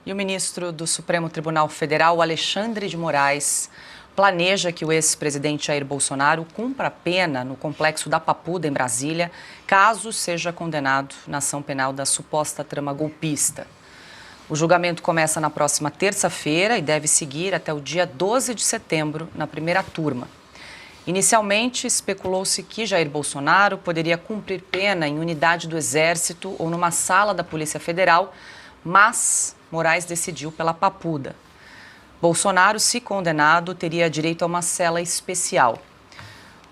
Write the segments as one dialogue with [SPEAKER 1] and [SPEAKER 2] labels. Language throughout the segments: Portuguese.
[SPEAKER 1] E o ministro do Supremo Tribunal Federal, Alexandre de Moraes, planeja que o ex-presidente Jair Bolsonaro cumpra a pena no complexo da Papuda, em Brasília, caso seja condenado na ação penal da suposta trama golpista. O julgamento começa na próxima terça-feira e deve seguir até o dia 12 de setembro, na primeira turma. Inicialmente, especulou-se que Jair Bolsonaro poderia cumprir pena em unidade do Exército ou numa sala da Polícia Federal, mas Moraes decidiu pela Papuda. Bolsonaro, se condenado, teria direito a uma cela especial.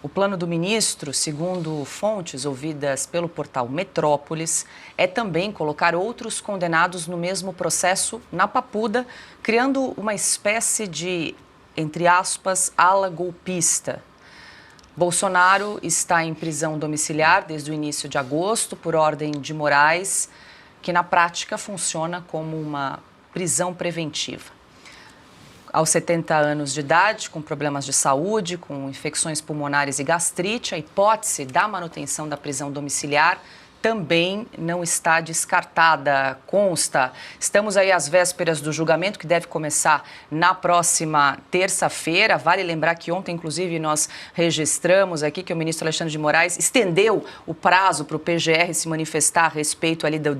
[SPEAKER 1] O plano do ministro, segundo fontes ouvidas pelo portal Metrópolis, é também colocar outros condenados no mesmo processo na Papuda, criando uma espécie de, entre aspas, ala golpista. Bolsonaro está em prisão domiciliar desde o início de agosto, por ordem de Moraes, que na prática funciona como uma prisão preventiva. Aos 70 anos de idade, com problemas de saúde, com infecções pulmonares e gastrite, a hipótese da manutenção da prisão domiciliar também não está descartada, consta. Estamos aí às vésperas do julgamento, que deve começar na próxima terça-feira. Vale lembrar que ontem, inclusive, nós registramos aqui que o ministro Alexandre de Moraes estendeu o prazo para o PGR se manifestar a respeito ali do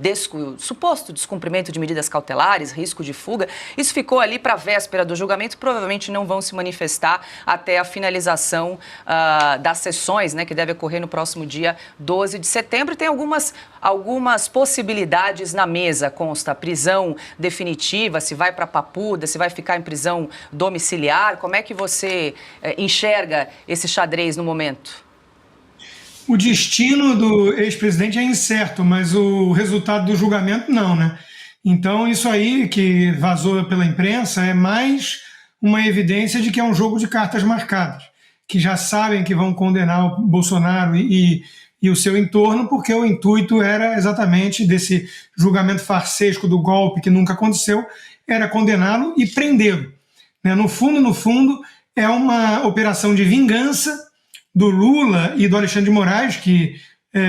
[SPEAKER 1] suposto descumprimento de medidas cautelares, risco de fuga. Isso ficou ali para a véspera do julgamento, provavelmente não vão se manifestar até a finalização das sessões, né, que deve ocorrer no próximo dia 12 de setembro. E tem algumas possibilidades na mesa, consta. Prisão definitiva, se vai para Papuda, se vai ficar em prisão domiciliar. Como é que você enxerga esse xadrez no momento?
[SPEAKER 2] O destino do ex-presidente é incerto, mas o resultado do julgamento não, né? Então isso aí que vazou pela imprensa é mais uma evidência de que é um jogo de cartas marcadas, que já sabem que vão condenar o Bolsonaro e o seu entorno, porque o intuito era exatamente desse julgamento farsesco do golpe que nunca aconteceu, era condená-lo e prendê-lo. No fundo, é uma operação de vingança do Lula e do Alexandre de Moraes, que,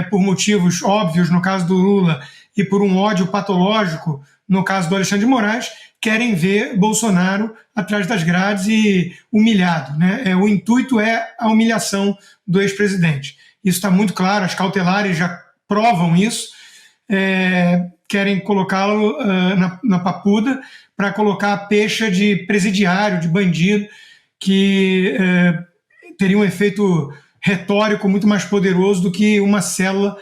[SPEAKER 2] por motivos óbvios no caso do Lula e por um ódio patológico no caso do Alexandre de Moraes, querem ver Bolsonaro atrás das grades e humilhado. O intuito é a humilhação do ex-presidente. Isso está muito claro, as cautelares já provam isso. Querem colocá-lo na Papuda para colocar a pecha de presidiário, de bandido, que teria um efeito retórico muito mais poderoso do que uma cela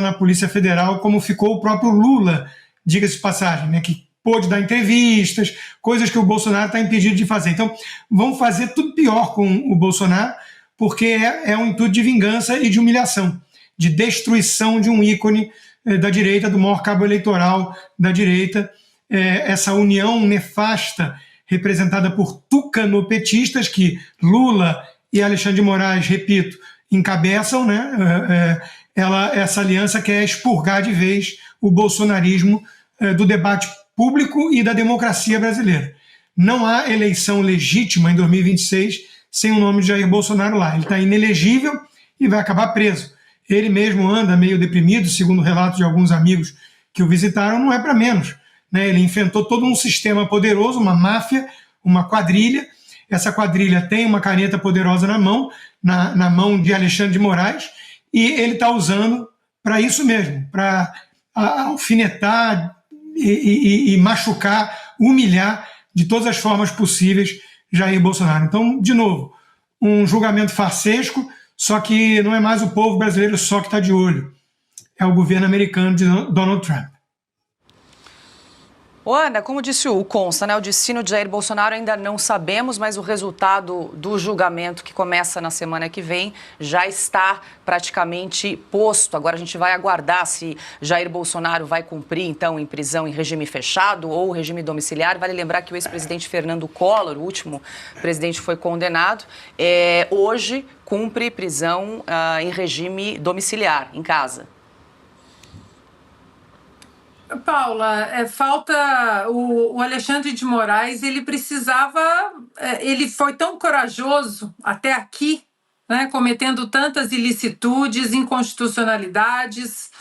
[SPEAKER 2] na Polícia Federal, como ficou o próprio Lula, diga-se de passagem, né, que pôde dar entrevistas, coisas que o Bolsonaro está impedido de fazer. Então, vão fazer tudo pior com o Bolsonaro, porque é um intuito de vingança e de humilhação, de destruição de um ícone da direita, do maior cabo eleitoral da direita, essa união nefasta representada por tucanopetistas que Lula e Alexandre de Moraes, repito, encabeçam, né? Essa aliança quer expurgar de vez o bolsonarismo do debate público e da democracia brasileira. Não há eleição legítima em 2026 sem o nome de Jair Bolsonaro lá. Ele está inelegível e vai acabar preso. Ele mesmo anda meio deprimido, segundo relatos de alguns amigos que o visitaram, não é para menos. Ele enfrentou todo um sistema poderoso, uma máfia, uma quadrilha. Essa quadrilha tem uma caneta poderosa na mão de Alexandre de Moraes, e ele está usando para isso mesmo, para alfinetar e machucar, humilhar de todas as formas possíveis Jair Bolsonaro. Então, de novo, um julgamento farsesco, só que não é mais o povo brasileiro só que está de olho. É o governo americano de Donald Trump.
[SPEAKER 1] Ana, como disse o consta, né, o destino de Jair Bolsonaro ainda não sabemos, mas o resultado do julgamento, que começa na semana que vem, já está praticamente posto. Agora a gente vai aguardar se Jair Bolsonaro vai cumprir, então, em prisão em regime fechado ou regime domiciliar. Vale lembrar que o ex-presidente Fernando Collor, o último presidente que foi condenado, hoje cumpre prisão em regime domiciliar, em casa.
[SPEAKER 3] Paula, falta o Alexandre de Moraes, ele precisava, ele foi tão corajoso até aqui, né, cometendo tantas ilicitudes, inconstitucionalidades,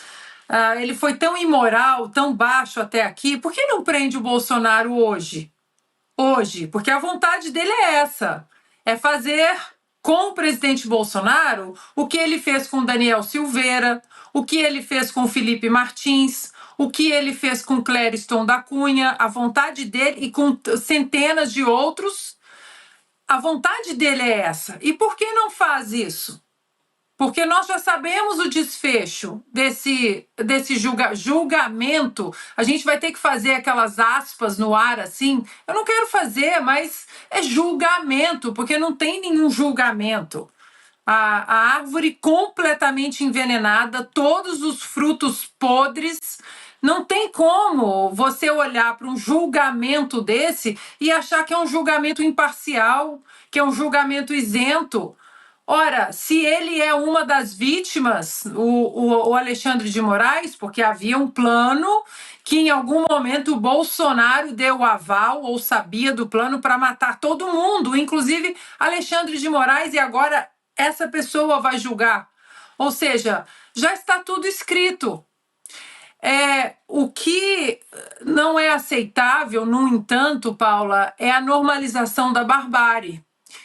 [SPEAKER 3] ele foi tão imoral, tão baixo até aqui, por que não prende o Bolsonaro hoje? Hoje, porque a vontade dele é essa, é fazer com o presidente Bolsonaro o que ele fez com Daniel Silveira, o que ele fez com Felipe Martins, o que ele fez com Clériston da Cunha, a vontade dele, e com centenas de outros, a vontade dele é essa. E por que não faz isso? Porque nós já sabemos o desfecho desse julgamento. A gente vai ter que fazer aquelas aspas no ar assim. Eu não quero fazer, mas é julgamento, porque não tem nenhum julgamento. A árvore completamente envenenada, todos os frutos podres. Não tem como você olhar para um julgamento desse e achar que é um julgamento imparcial, que é um julgamento isento. Ora, se ele é uma das vítimas, o Alexandre de Moraes, porque havia um plano que em algum momento o Bolsonaro deu o aval ou sabia do plano para matar todo mundo, inclusive Alexandre de Moraes, e agora essa pessoa vai julgar. Ou seja, já está tudo escrito. O que não é aceitável, no entanto, Paula, é a normalização da barbárie.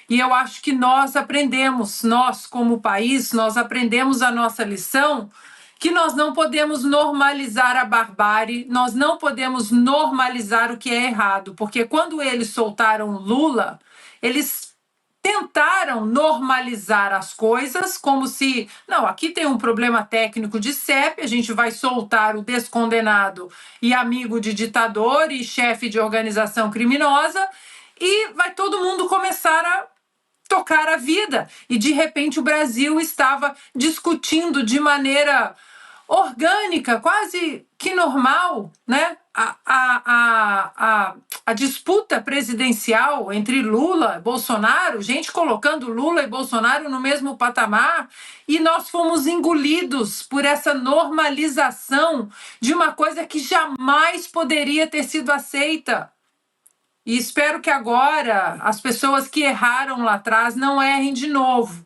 [SPEAKER 3] E eu acho que nós aprendemos, nós como país, nós aprendemos a nossa lição, que nós não podemos normalizar a barbárie, nós não podemos normalizar o que é errado, porque quando eles soltaram Lula, eles tentaram normalizar as coisas como se, não, aqui tem um problema técnico de CEP, a gente vai soltar o descondenado e amigo de ditador e chefe de organização criminosa e vai todo mundo começar a tocar a vida. E, de repente, o Brasil estava discutindo de maneira orgânica, quase que normal, né? A disputa presidencial entre Lula e Bolsonaro, gente colocando Lula e Bolsonaro no mesmo patamar, e nós fomos engolidos por essa normalização de uma coisa que jamais poderia ter sido aceita. E espero que agora as pessoas que erraram lá atrás não errem de novo,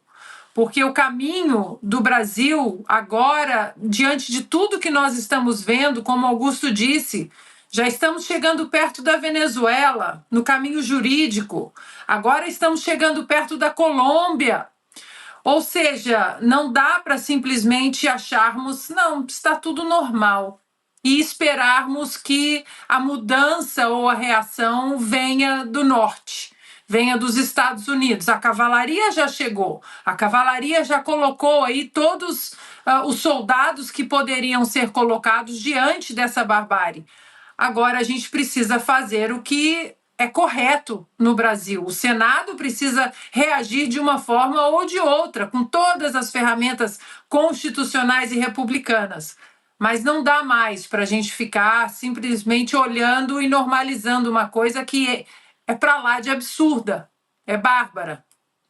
[SPEAKER 3] porque o caminho do Brasil agora, diante de tudo que nós estamos vendo, como Augusto disse, já estamos chegando perto da Venezuela, no caminho jurídico, agora estamos chegando perto da Colômbia. Ou seja, não dá para simplesmente acharmos, não, está tudo normal. E esperarmos que a mudança ou a reação venha do norte, venha dos Estados Unidos. A cavalaria já chegou, a cavalaria já colocou aí todos os soldados que poderiam ser colocados diante dessa barbárie. Agora a gente precisa fazer o que é correto no Brasil. O Senado precisa reagir de uma forma ou de outra, com todas as ferramentas constitucionais e republicanas. Mas não dá mais para a gente ficar simplesmente olhando e normalizando uma coisa que é para lá de absurda, é bárbara.